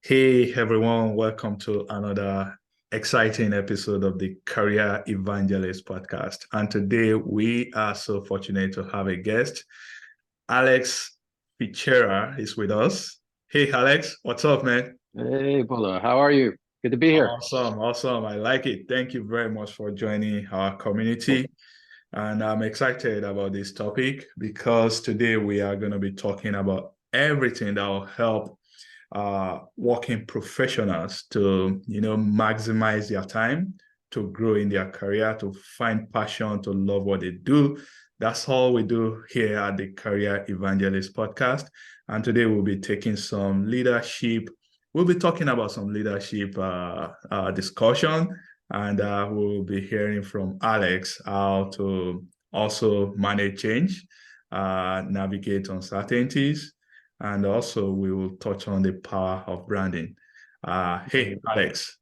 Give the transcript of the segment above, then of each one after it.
Hey everyone, welcome to another exciting episode of the Career Evangelist podcast. And today we are so fortunate to have a guest. Alex Fichera is with us. Hey Alex, what's up, man? Hey, Bola, how are you? Good to be here. Awesome, awesome. I like it. Thank you very much for joining our community. And I'm excited about this topic because today we are going to be talking about everything that will help working professionals to maximize their time, to grow in their career, to find passion, to love what they do. That's all we do here at the Career Evangelist podcast. And today we'll be taking some leadership. We'll be talking about some leadership discussion, and we'll be hearing from Alex how to also manage change, navigate uncertainties, and also we will touch on the power of branding. Hey, Alex,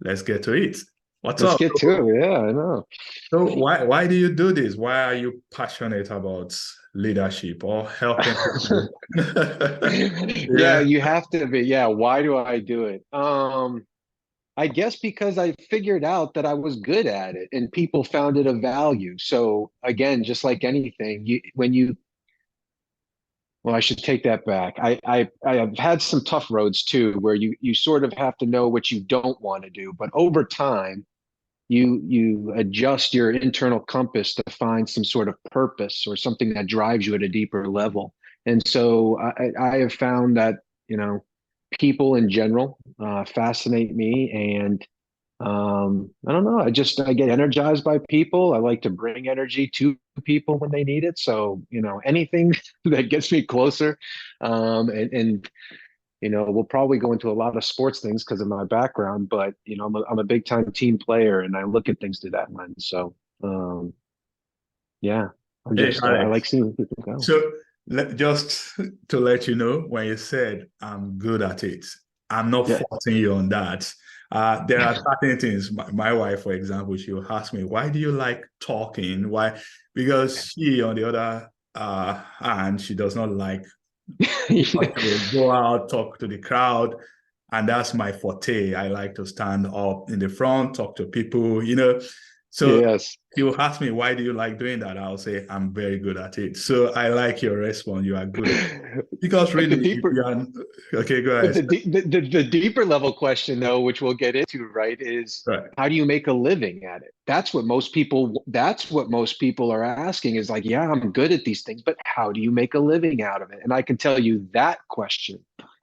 let's get to it. What's Let's up? get to it. Yeah, I know. So why do you do this? Why are you passionate about leadership or helping people? Yeah, Yeah. you have to be. Yeah, why do I do it? I guess because I figured out that I was good at it and people found it of value. So again, just like anything, well, I should take that back. I have had some tough roads too, where you sort of have to know what you don't want to do, but over time you adjust your internal compass to find some sort of purpose or something that drives you at a deeper level. And so I have found that, you know, people in general fascinate me. And I don't know, I get energized by people. I like to bring energy to people when they need it. So, anything that gets me closer. And we'll probably go into a lot of sports things because of my background, but I'm a big time team player and I look at things through that lens. So yeah, Hey, I like Alex. seeing people go. So just to let you know, when you said I'm good at it, I'm not Yeah. faulting you on that. There are certain things. My wife, for example, she will ask me, "Why do you like talking? Why?" Because she, on the other hand, she does not like to go out, talk to the crowd, and that's my forte. I like to stand up in the front, talk to people. So Yes. he will ask me, why do you like doing that? I'll say, I'm very good at it. So I like your response. You are good at it. Because But the really, if deeper you are, okay, go but ahead. the deeper level question though, which we'll get into, right, is Right. how do you make a living at it? That's what most people are asking is like, yeah, I'm good at these things, but how do you make a living out of it? And I can tell you that question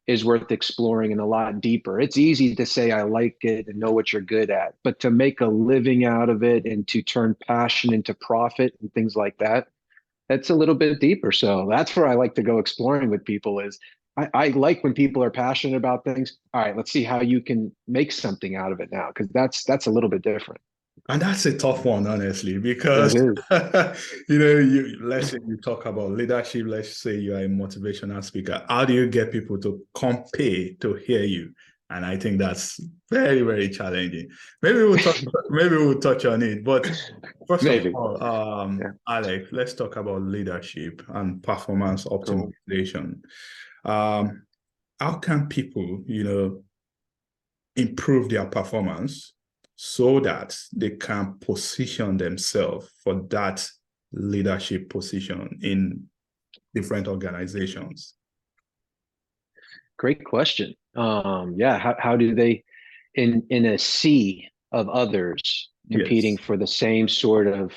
is worth exploring and a lot deeper. It's easy to say I like it and know what you're good at, but to make a living out of it and to turn passion into profit and things like that, that's a little bit deeper. So that's where I like to go exploring with people is I like when people are passionate about things. All right, let's see how you can make something out of it now, because that's a little bit different. And that's a tough one, honestly, because It is. let's say you talk about leadership, let's say you are a motivational speaker. How do you get people to come pay to hear you? And I think that's very, very challenging. Maybe we'll touch on it. But first of Maybe. all, Yeah. Alex, let's talk about leadership and performance Cool. optimization. Um, how can people, improve their performance so that they can position themselves for that leadership position in different organizations? Great question. Yeah, how do they in a sea of others competing Yes, for the same sort of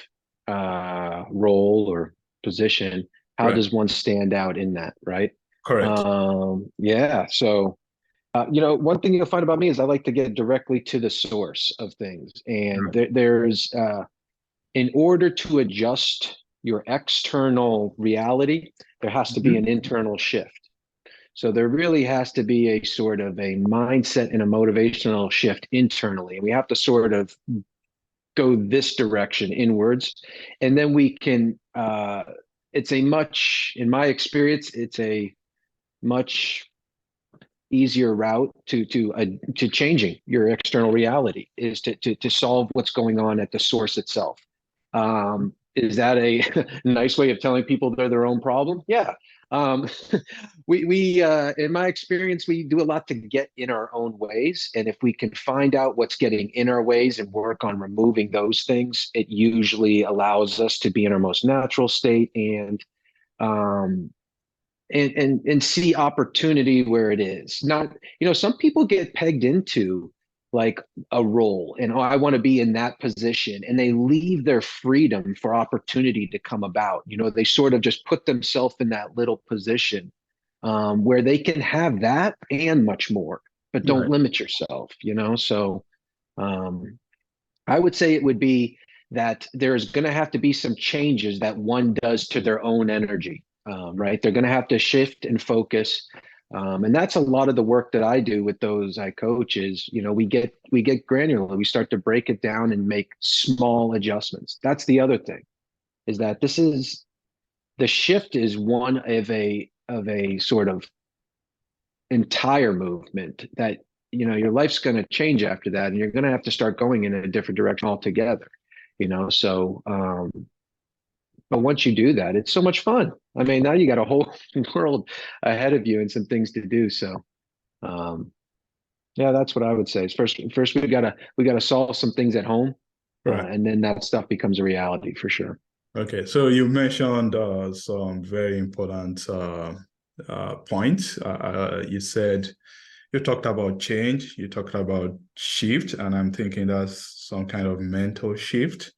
role or position, how right, does one stand out in that, right? correct. Yeah, so one thing you'll find about me is I like to get directly to the source of things. And Right. in order to adjust your external reality, there has to be an Mhm. internal shift. So there really has to be a sort of a mindset and a motivational shift internally. And we have to sort of go this direction inwards. And then we can, in my experience, it's a much easier route to changing your external reality is to solve what's going on at the source itself. is that a nice way of telling people they're their own problem? Yeah. Um, we in my experience, we do a lot to get in our own ways, and if we can find out what's getting in our ways and work on removing those things, it usually allows us to be in our most natural state um, and see opportunity where it is. Not, some people get pegged into like a role and, oh, I want to be in that position, and they leave their freedom for opportunity to come about. They sort of just put themselves in that little position where they can have that and much more, but don't Right. limit yourself. So um, I would say it would be that there's going to have to be some changes that one does to their own energy, right? They're going to have to shift and focus. And that's a lot of the work that I do with those I coach is, we get granular. We start to break it down and make small adjustments. That's the other thing, is that the shift is one of a sort of entire movement that your life's going to change after that, and you're going to have to start going in a different direction altogether. So but once you do that, it's so much fun. I mean, now you got a whole world ahead of you and some things to do. So um yeah, that's what I would say is first we gotta solve some things at home, Right. and then that stuff becomes a reality for sure. Okay, so you mentioned some very important points. You said you talked about change, you talked about shift, and I'm thinking that's some kind of mental shift.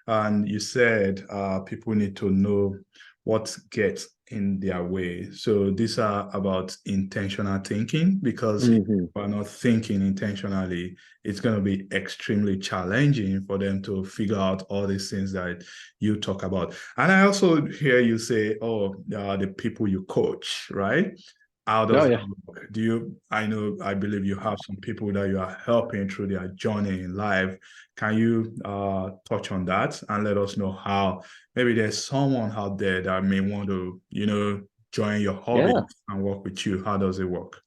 And you said people need to know what gets in their way. So these are about intentional thinking, because if Hmm. we're not thinking intentionally, it's going to be extremely challenging for them to figure out all these things that you talk about. And I also hear you say, oh, the people you coach, right? How Oh does that yeah. work? I believe you have some people that you are helping through their journey in life. Can you touch on that and let us know how maybe there's someone out there that may want to, join your hobby Yeah. and work with you? How does it work?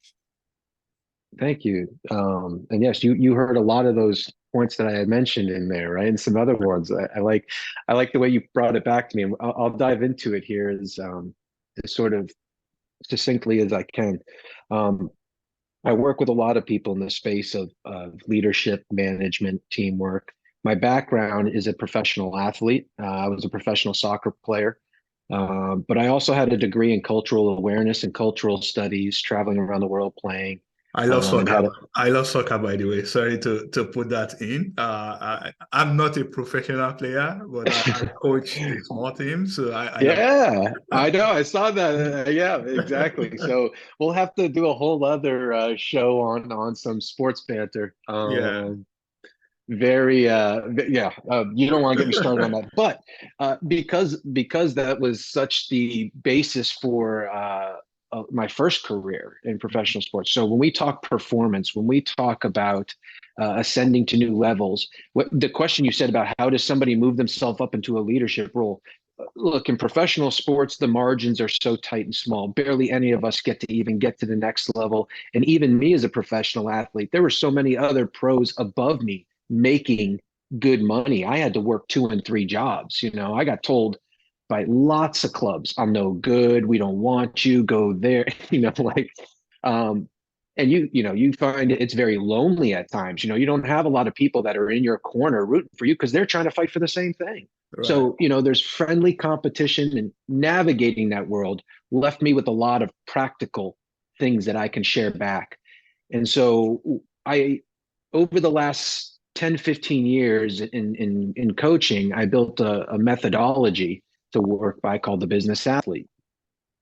Thank you. And yes, you heard a lot of those points that I had mentioned in there, right? And some other ones. I like the way you brought it back to me. And I'll dive into it here as sort of succinctly as I can. Um, I work with a lot of people in the space of leadership, management, teamwork. My background is a professional athlete. I was a professional soccer player, but I also had a degree in cultural awareness and cultural studies, traveling around the world playing, I love and soccer. had a I love soccer, by the way. Sorry to put that in. I'm not a professional player, but I coach a small team, so I love. Yeah, I know. I saw that. Yeah, exactly. So we'll have to do a whole other show on some sports banter. Yeah. Very yeah, you don't want to get me started on that, but because that was such the basis for my first career in professional sports. So when we talk performance, when we talk about ascending to new levels, what the question you said about how does somebody move themselves up into a leadership role, look, in professional sports the margins are so tight and small, barely any of us get to the next level. And even me as a professional athlete, there were so many other pros above me making good money. I had to work 2 and 3 jobs. I got told by lots of clubs, I'm no good. We don't want you. Go there. Like, um, and you find it's very lonely at times. You don't have a lot of people that are in your corner rooting for you because they're trying to fight for the same thing. Right. So, there's friendly competition, and navigating that world left me with a lot of practical things that I can share back. And so over the last 10, 15 years in coaching, I built a methodology to work by called the business athlete.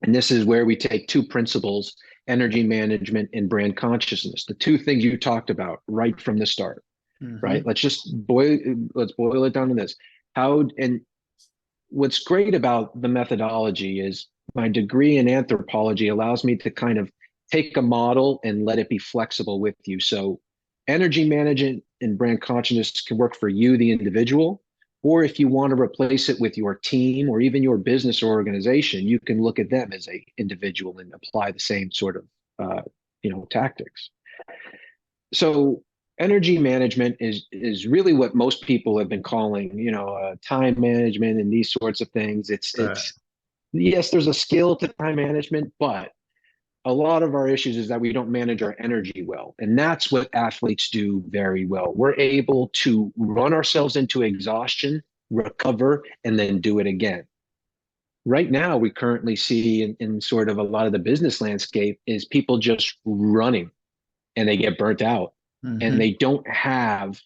And this is where we take two principles, energy management and brand consciousness, the two things you talked about right from the start, right? Mm-hmm. Let's boil it down to this. And what's great about the methodology is my degree in anthropology allows me to kind of take a model and let it be flexible with you. So energy management and brand consciousness can work for you, the individual, or if you want to replace it with your team or even your business or organization, you can look at them as a individual and apply the same sort of tactics. So energy management is really what most people have been calling, time management and these sorts of things. Right. It's yes, there's a skill to time management, but a lot of our issues is that we don't manage our energy well. And that's what athletes do very well. We're able to run ourselves into exhaustion, recover, and then do it again. Right now, we currently see in sort of a lot of the business landscape is people just running and they get burnt out and Mm-hmm. they don't have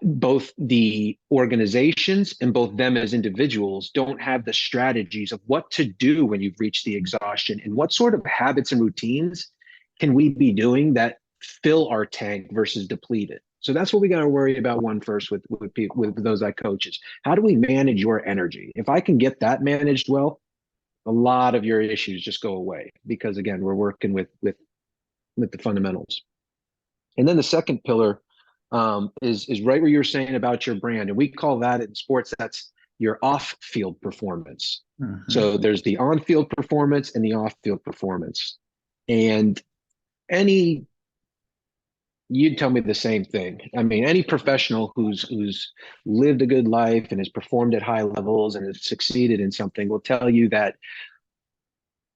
both the organizations and both them as individuals don't have the strategies of what to do when you've reached the exhaustion and what sort of habits and routines can we be doing that fill our tank versus deplete it. So that's what we got to worry about one first with people with those like coaches. How do we manage your energy? If I can get that managed well, a lot of your issues just go away because again, we're working with the fundamentals. And then the second pillar is right where you were saying about your brand, and we call that in sports that's your off-field performance. Mm-hmm. So there's the on-field performance and the off-field performance, and any you'd tell me the same thing. I mean, any professional who's lived a good life and has performed at high levels and has succeeded in something will tell you that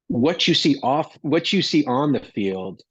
what you see on the field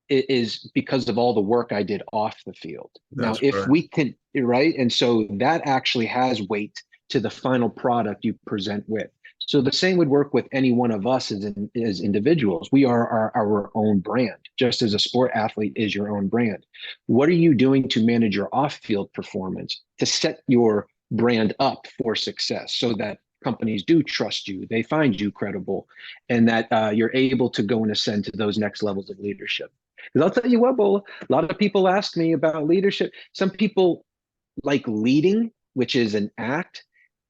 is because of all the work I did off the field. Now, That's if right. we can, right? And so that actually has weight to the final product you present with. So the same would work with any one of us as individuals. We are our own brand, just as a sport athlete is your own brand. What are you doing to manage your off-field performance to set your brand up for success so that companies do trust you, they find you credible, and that you're able to go and ascend to those next levels of leadership? Because I'll tell you what, Bola, a lot of people ask me about leadership. Some people like leading, which is an act,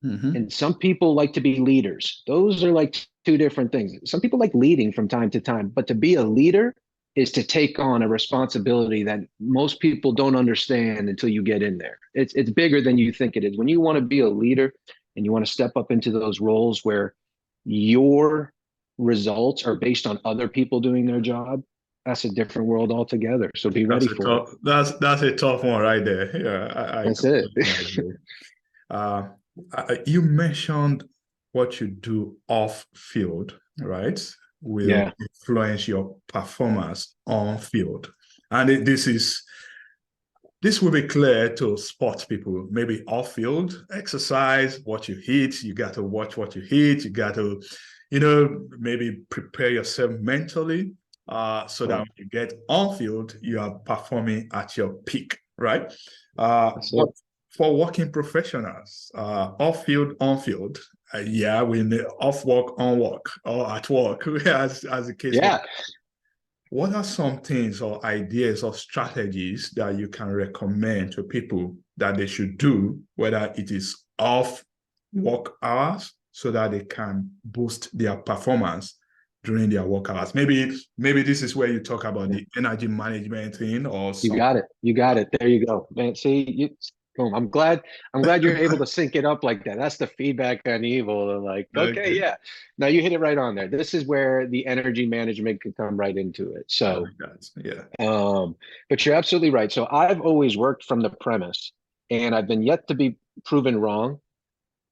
Mm-hmm. and some people like to be leaders. Those are like two different things. Some people like leading from time to time, but to be a leader is to take on a responsibility that most people don't understand until you get in there. It's bigger than you think it is. When you want to be a leader and you want to step up into those roles where your results are based on other people doing their job, that's a different world altogether. So be ready for it. That's a tough one right there. Yeah, I That's it. completely agree. Uh, you mentioned what you do off field, right? Will Yeah. influence your performance on field. And this will be clear to sports people, maybe off field exercise, what you eat. You got to watch what you eat. You got to, maybe prepare yourself mentally so that Right. when you get on field, you are performing at your peak, right? That's But it. for working professionals, off field, on field, yeah, we need off work, on work, or at work, as the case may. Yeah. What are some things or ideas or strategies that you can recommend to people that they should do, whether it is off work hours, so that they can boost their performance during their work hours? Maybe this is where you talk about Yeah. the energy management thing or You some. got it. You got it. There you go, man. See, boom. I'm glad you're able to sync it up like that. That's the feedback I need. Well, like, okay, Okay, yeah. Now you hit it right on there. This is where the energy management can come right into it. I So, like that. Yeah. but you're absolutely right. So I've always worked from the premise, and I've been yet to be proven wrong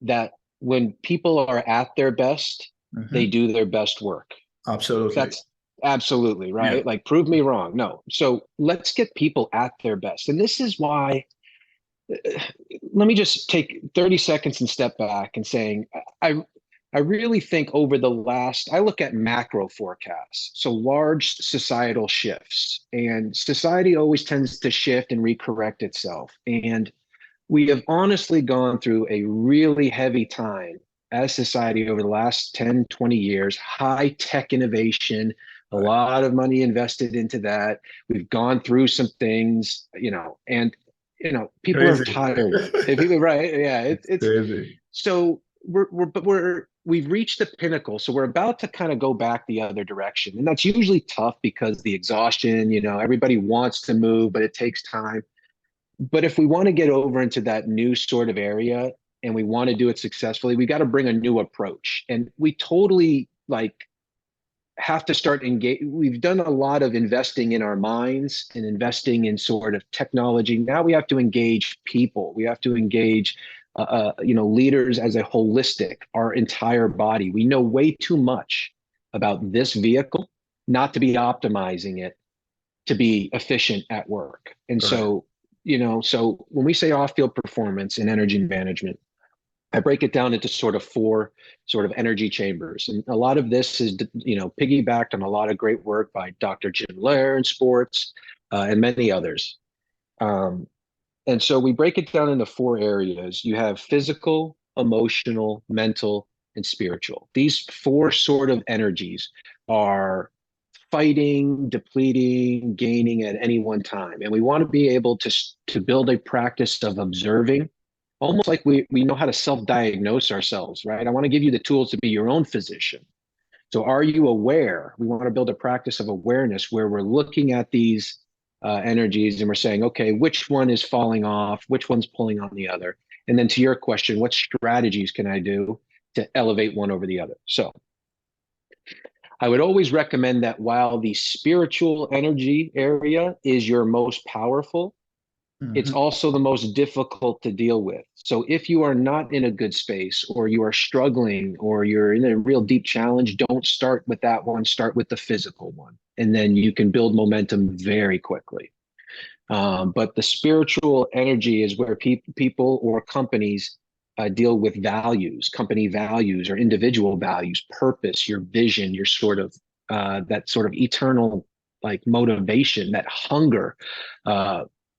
that when people are at their best, they Mhm. do their best work. Absolutely. That's absolutely Yeah. right. Like, prove me wrong. No. So let's get people at their best. And this is why, let me just take 30 seconds and step back and saying, I, I really think over the last, I look at macro forecasts, so large societal shifts, and society always tends to shift and recorrect itself. And we have honestly gone through a really heavy time as society over the last 10, 20 years, high tech innovation, a Right. lot of money invested into that. We've gone through some things, and people are Crazy. tired. People, right? Yeah, It's it's crazy. so we've reached the pinnacle. So we're about to kind of go back the other direction. And that's usually tough because the exhaustion, everybody wants to move, but it takes time. But if we want to get over into that new sort of area and we want to do it successfully, we got to bring a new approach. And we totally like have to start engage. We've done a lot of investing in our minds and investing in sort of technology. Now we have to engage people. We have to engage, leaders as a holistic, our entire body. We know way too much about this vehicle not to be optimizing it to be efficient at work. And Correct. so when we say off-field performance and energy management, I break it down into sort of four sort of energy chambers. And a lot of this is, piggybacked on a lot of great work by Dr. Jim Loehr in sports, and many others. And so we break it down into four areas. You have physical, emotional, mental, and spiritual. These four sort of energies are fighting, depleting, gaining at any one time. And we want to be able to build a practice of observing, almost like we know how to self-diagnose ourselves, right? I want to give you the tools to be your own physician. So are you aware? We want to build a practice of awareness where we're looking at these energies and we're saying, okay, which one is falling off? Which one's pulling on the other? And then to your question, what strategies can I do to elevate one over the other? So I would always recommend that while the spiritual energy area is your most powerful, it's Mhm. also the most difficult to deal with. So if you are not in a good space, or you are struggling, or you're in a real deep challenge, don't start with that one, start with the physical one. And then you can build momentum very quickly. But the spiritual energy is where people or companies deal with values, company values or individual values, purpose, your vision, your sort of that sort of eternal like motivation, that hunger,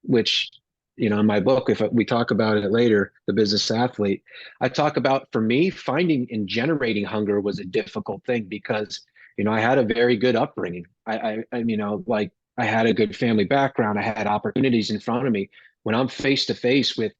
which, in my book, if we talk about it later, The Business Athlete, I talk about, for me, finding and generating hunger was a difficult thing because, I had a very good upbringing. Like I had a good family background. I had opportunities in front of me. When I'm face to face with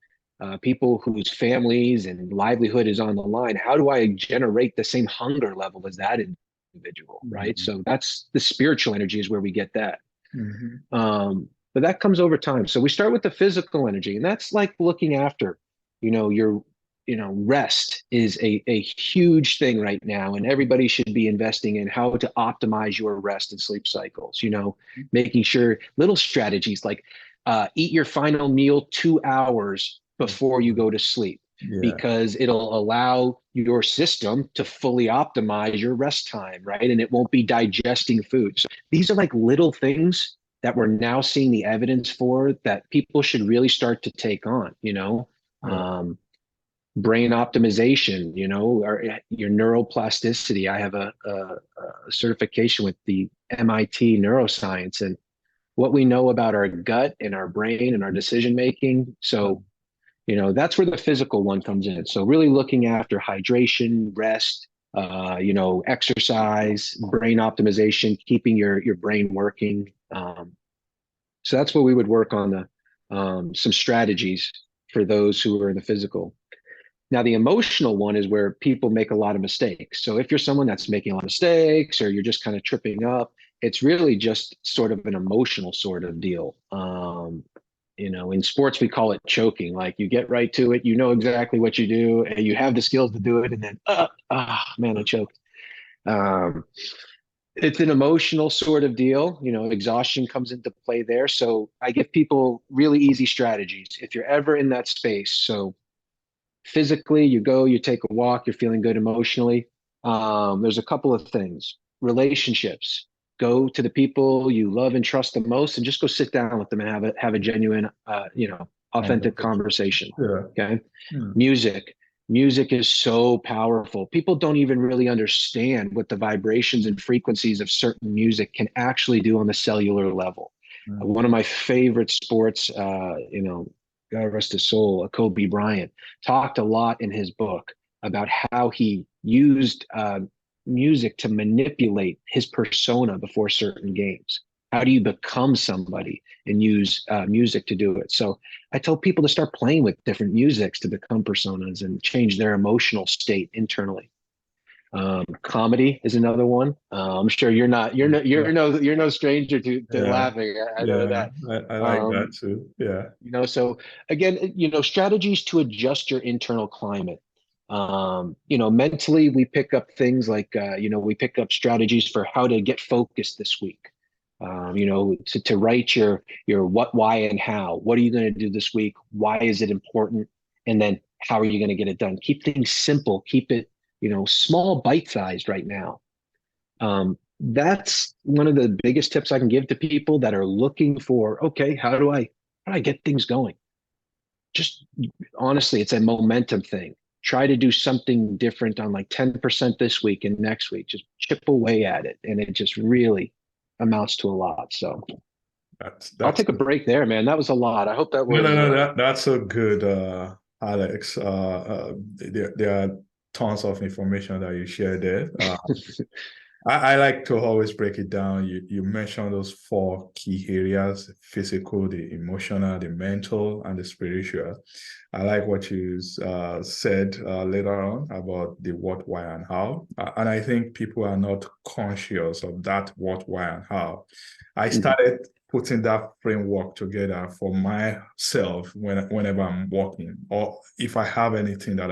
people whose families and livelihood is on the line, how do I generate the same hunger level as that individual, right? Mhm. So that's the spiritual energy is where we get that. Mhm. But that comes over time. So we start with the physical energy, and that's like looking after, your, rest is a huge thing right now, and everybody should be investing in how to optimize your rest and sleep cycles. Making sure little strategies like eat your final meal 2 hours before you go to sleep, Yeah. because it'll allow your system to fully optimize your rest time, right? And it won't be digesting food. So these are like little things that we're now seeing the evidence for that people should really start to take on, Yeah. um, brain optimization, or your neuroplasticity. I have a certification with the MIT neuroscience, and what we know about our gut and our brain and our decision making. So, that's where the physical one comes in. So really looking after hydration, rest, exercise, brain optimization, keeping your brain working. So that's what we would work on, the some strategies for those who are in the physical. Now, the emotional one is where people make a lot of mistakes. So if you're someone that's making a lot of mistakes, or you're just kind of tripping up, it's really just sort of an emotional sort of deal. In sports, we call it choking. Like you get right to it, you know exactly what you do, and you have the skills to do it, and then, man, I choked. Um, it's an emotional sort of deal. Exhaustion comes into play there. So I give people really easy strategies if you're ever in that space. So physically, you go, you take a walk, you're feeling good emotionally. There's a couple of things. Relationships. Go to the people you love and trust the most, and just go sit down with them and have a genuine, authentic Conversation. conversation. Yeah. Okay. Hmm. Music. Music is so powerful. People don't even really understand what the vibrations and frequencies of certain music can actually do on the cellular level. Hmm. One of my favorite sports, God rest his soul, Kobe Bryant, talked a lot in his book about how he used music to manipulate his persona before certain games. How do you become somebody and use music to do it? So I tell people to start playing with different musics to become personas and change their emotional state internally. Comedy is another one. I'm sure you're no stranger to Yeah. laughing. I know Yeah. that. I like that Um, too. Yeah. so again, strategies to adjust your internal climate. Mentally, we pick up things like, we pick up strategies for how to get focused this week. To write your what, why, and how. What are you going to do this week? Why is it important? And then how are you going to get it done? Keep things simple. Keep it, small, bite-sized right now. That's one of the biggest tips I can give to people that are looking for, okay, how do I get things going? Just honestly, it's a momentum thing. Try to do something different on like 10% this week and next week. Just chip away at it. And it just really amounts to a lot. So I'll That's take a break there, man. That was a lot. I hope that no, no, was no. That's so good, Alex. There are tons of information that you shared there. I like to always break it down. You mentioned those four key areas: physical, the emotional, the mental, and the spiritual. I like what you said later on about the what, why, and how. And I think people are not conscious of that what, why, and how. I started putting that framework together for myself whenever I'm working, or if I have anything that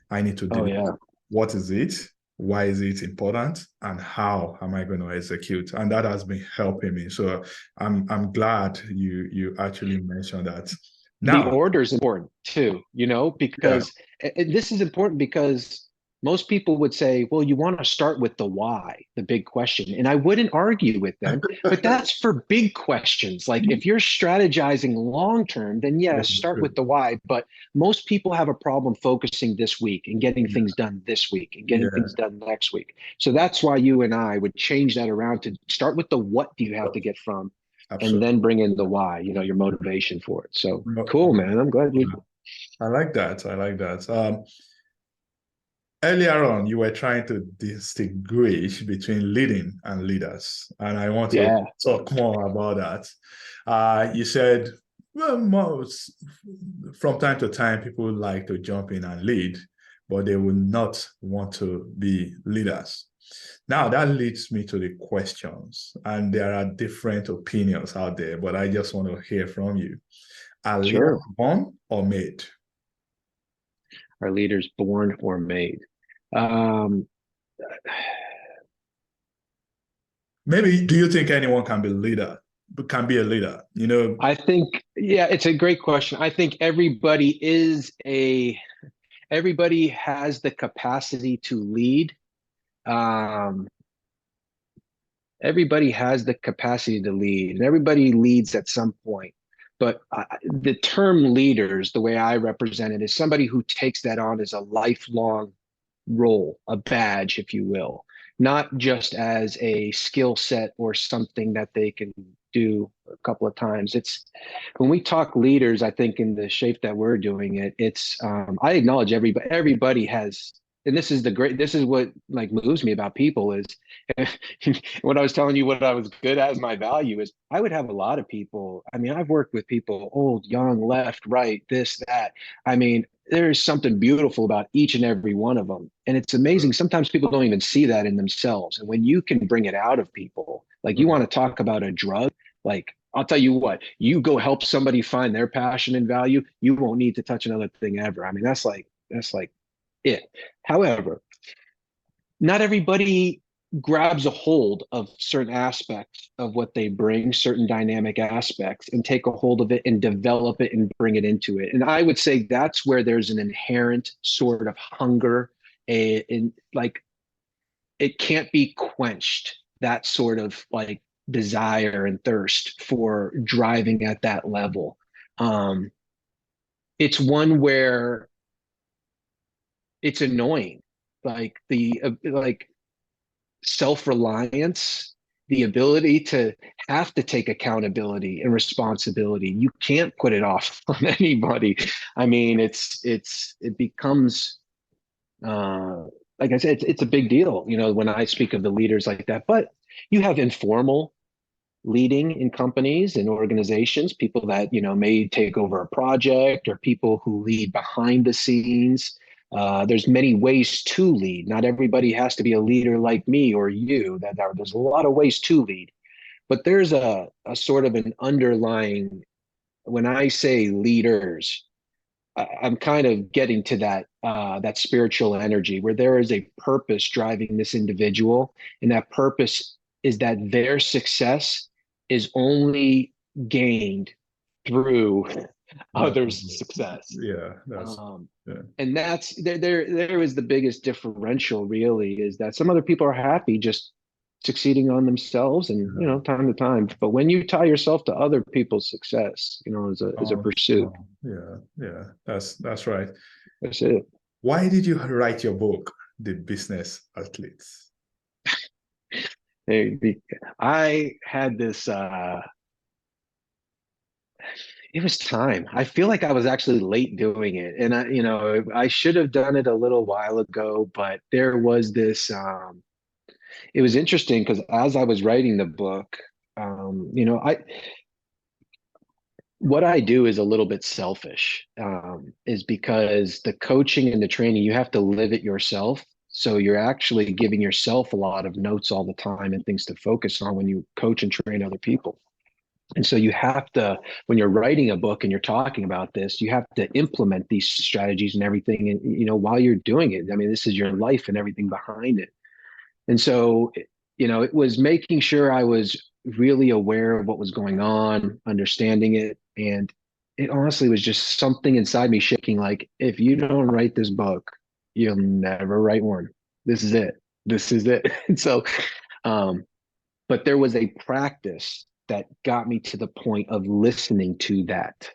I need to Oh do. yeah. What is it? Why is it important? And how am I going to execute? And that has been helping me. So I'm glad you actually mentioned that. The Now, order is important too, yeah, because and this is important because most people would say, well, you want to start with the why, the big question. And I wouldn't argue with them, but that's for big questions. Like if you're strategizing long term, then yeah, yes, start with the why. But most people have a problem focusing this week and getting things done this week and getting yeah, things done next week. So that's why you and I would change that around to start with the what do you have to get from, and absolutely. then bring in the why, your motivation for it. So No, cool, man. I'm glad you. I like that. I like that. Earlier on, you were trying to distinguish between leading and leaders, and I want to Yeah, talk more about that. You said, well, from time to time, people like to jump in and lead, but they will not want to be leaders. Now, that leads me to the questions, and there are different opinions out there, but I just want to hear from you. Are leaders sure. born or made? Are leaders born or made? Um, Maybe, do you think anyone can be a leader? I think, yeah, it's a great question. I think everybody has the capacity to lead. Um, Everybody has the capacity to lead, and everybody leads at some point. But the term leaders, the way I represent it, is somebody who takes that on as a lifelong role, a badge, if you will, not just as a skill set or something that they can do a couple of times. It's when we talk leaders, I think in the shape that we're doing it, it's I acknowledge everybody has, and this is what like moves me about people is what I was telling you, what I was good at as my value is I would have a lot of people. I mean, I've worked with people, old, young, left, right, this, that. I mean, there is something beautiful about each and every one of them. And it's amazing. Sometimes people don't even see that in themselves. And when you can bring it out of people, like you want to talk about a drug, like I'll tell you what, you go help somebody find their passion and value, you won't need to touch another thing ever. I mean, that's like it. However, not everybody grabs a hold of certain aspects of what they bring, certain dynamic aspects, and take a hold of it and develop it and bring it into it. And I would say that's where there's an inherent sort of hunger, in like it can't be quenched. That sort of like desire and thirst for driving at that level. Um, it's one where it's annoying, like like self-reliance, the ability to have to take accountability and responsibility. You can't put it off on anybody. I mean, it becomes uh like I said, it's a big deal, when I speak of the leaders like that. But you have informal leading in companies and organizations, people that may take over a project, or people who lead behind the scenes. There's many ways to lead. Not everybody has to be a leader like me or you. There's a lot of ways to lead, but there's a sort of an underlying. When I say leaders, I'm kind of getting to that that spiritual energy, where there is a purpose driving this individual, and that purpose is that their success is only gained through That's, others' success. yeah, that's, Um, yeah. and that's there is the biggest differential, really, is that some other people are happy just succeeding on themselves and, Yeah. time to time. But when you tie yourself to other people's success, as a Oh, pursuit, oh, yeah, yeah, that's right. that's it. Why did you write your book, The Business Athletes? I had this it was time. I feel like I was actually late doing it. And I should have done it a little while ago, but there was this it was interesting because as I was writing the book, I what I do is a little bit selfish, is because the coaching and the training, you have to live it yourself. So you're actually giving yourself a lot of notes all the time and things to focus on when you coach and train other people. And so you have to, when you're writing a book and you're talking about this, you have to implement these strategies and everything. And, while you're doing it, I mean, this is your life and everything behind it. And so, it was making sure I was really aware of what was going on, understanding it. And it honestly was just something inside me shaking, like, if you don't write this book, you'll never write one. This is it. This is it. And so, um, but there was a practice that got me to the point of listening to that.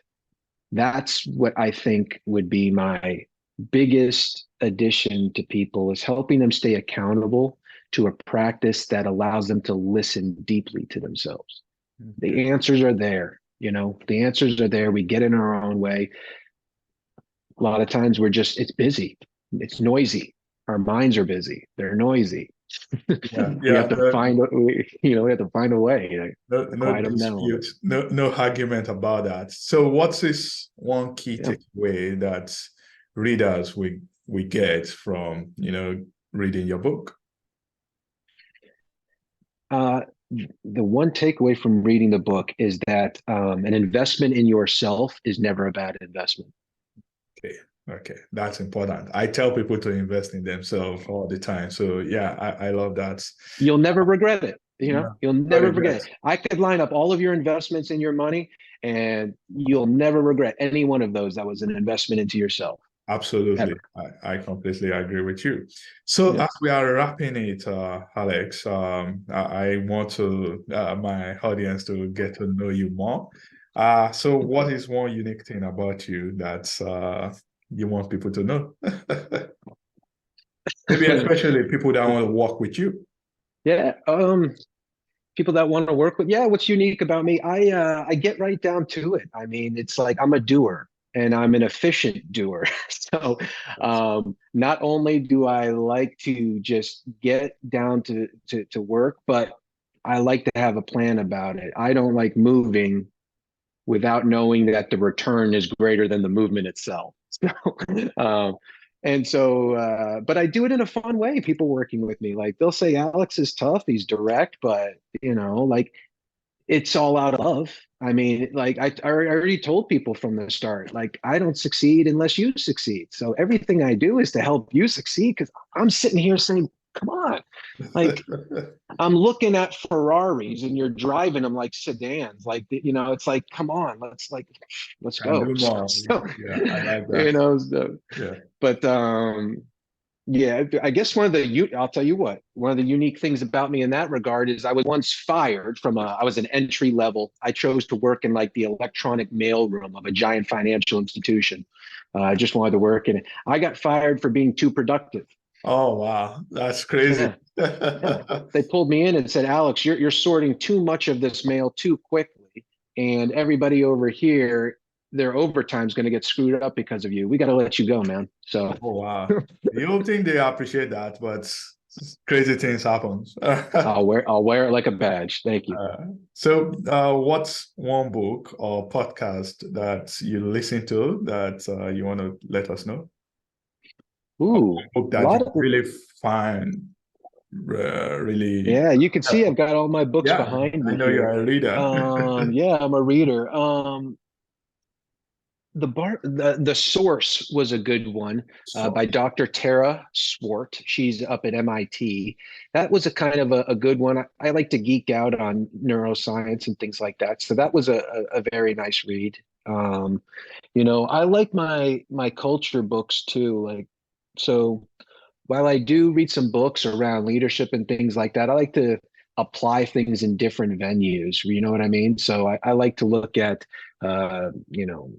That's what I think would be my biggest addition to people, is helping them stay accountable to a practice that allows them to listen deeply to themselves. Okay. The answers are there. The answers are there. We get in our own way. A lot of times it's busy, it's noisy. Our minds are busy, they're noisy. Yeah, we yeah. have to find we have to find a way to No quiet them down a little bit. dispute, no argument about that. So, what's this one key Yeah. takeaway that readers we get from reading your book? Uh, the one takeaway from reading the book is that an investment in yourself is never a bad investment. Okay, okay, that's important. I tell people to invest in themselves all the time. So, yeah, I love that. You'll never regret it. No, You'll not never forget regret. it. I could line up all of your investments in your money, and you'll never regret any one of those that was an investment into yourself, Absolutely. ever. I completely agree with you. So Yeah. as we are wrapping it, Alex, I want my audience to get to know you more. So what is one unique thing about you that you want people to know? Maybe especially people that want to work with you. Yeah. People that want to work with, yeah, what's unique about me, I get right down to it. I mean, it's like I'm a doer, and I'm an efficient doer. So not only do I like to just get down to work, but I like to have a plan about it. I don't like moving without knowing that the return is greater than the movement itself. So, but I do it in a fun way. People working with me, like, they'll say, Alex is tough, he's direct, but like, it's all out of love. I mean, like, I already told people from the start, like, I don't succeed unless you succeed. So everything I do is to help you succeed, because I'm sitting here saying, come on, like, I'm looking at Ferraris and you're driving them like sedans. Like, it's like, come on, let's Can go. do more. So, Yeah, I like that. so, Yeah. but yeah, I guess I'll tell you what, one of the unique things about me in that regard is I was once fired I was an entry level. I chose to work in, like, the electronic mail room of a giant financial institution. I just wanted to work in it. I got fired for being too productive. Oh wow, that's crazy. Yeah. Yeah, they pulled me in and said, Alex, you're sorting too much of this mail too quickly, and everybody over here, their overtime's going to get screwed up because of you. We got to let you go, man. So, Oh wow. You don't think they appreciate that, but crazy things happen. I'll wear it like a badge. Thank you. What's one book or podcast that you listen to that you want to let us know? Or Ooh, one book a that lot you of really find really. Yeah, you can see I've got all my books Yeah, behind I me know you're here. a reader. Yeah, I'm a reader. the source was a good one So, by Dr. Tara Swart. She's up at MIT. That was a kind of a good one. I like to geek out on neuroscience and things like that. So that was a very nice read. I like my culture books too. Like, so while I do read some books around leadership and things like that, I like to apply things in different venues. You know what I mean? So I like to look at, uh, you know,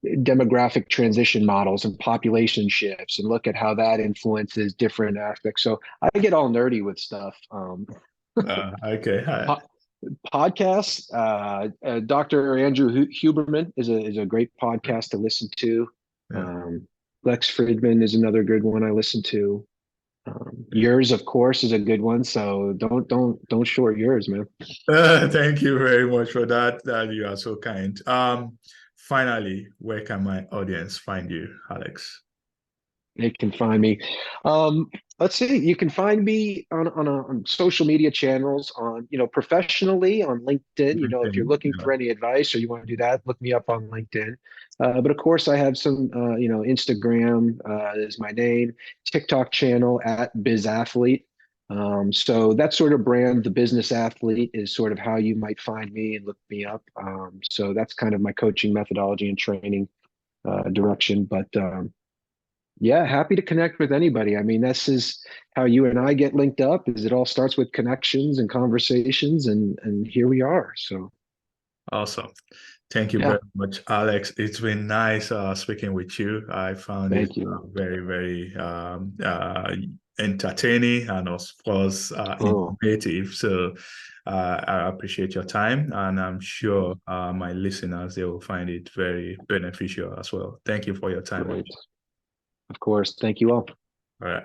demographic transition models and population shifts and look at how that influences different aspects. So I get all nerdy with stuff. okay. Po- Podcasts. Dr. Andrew Huberman is a great podcast to listen to. Yeah. Um, Lex Friedman is another good one I listen to. Yours, of course, is a good one. So don't short yours, man. Thank you very much for that. That you are so kind. Finally, where can my audience find you, Alex? They can find me. Um, let's see. You can find me on social media channels on, professionally on LinkedIn. If you're LinkedIn. looking for any advice or you want to do that, look me up on LinkedIn. But of course, I have some, Instagram is my name, TikTok channel at BizAthlete. So that sort of brand, the business athlete, is sort of how you might find me and look me up. So that's kind of my coaching methodology and training direction. But yeah, happy to connect with anybody. I mean, this is how you and I get linked up, is it all starts with connections and conversations, and here we are. So Awesome. Thank you yeah, very much, Alex. It's been nice speaking with you. I found it thank you. very, very entertaining and of course Oh, informative. So I appreciate your time, and I'm sure my listeners, they will find it very beneficial as well. Thank you for your time. great. Of course. Thank you all. All right.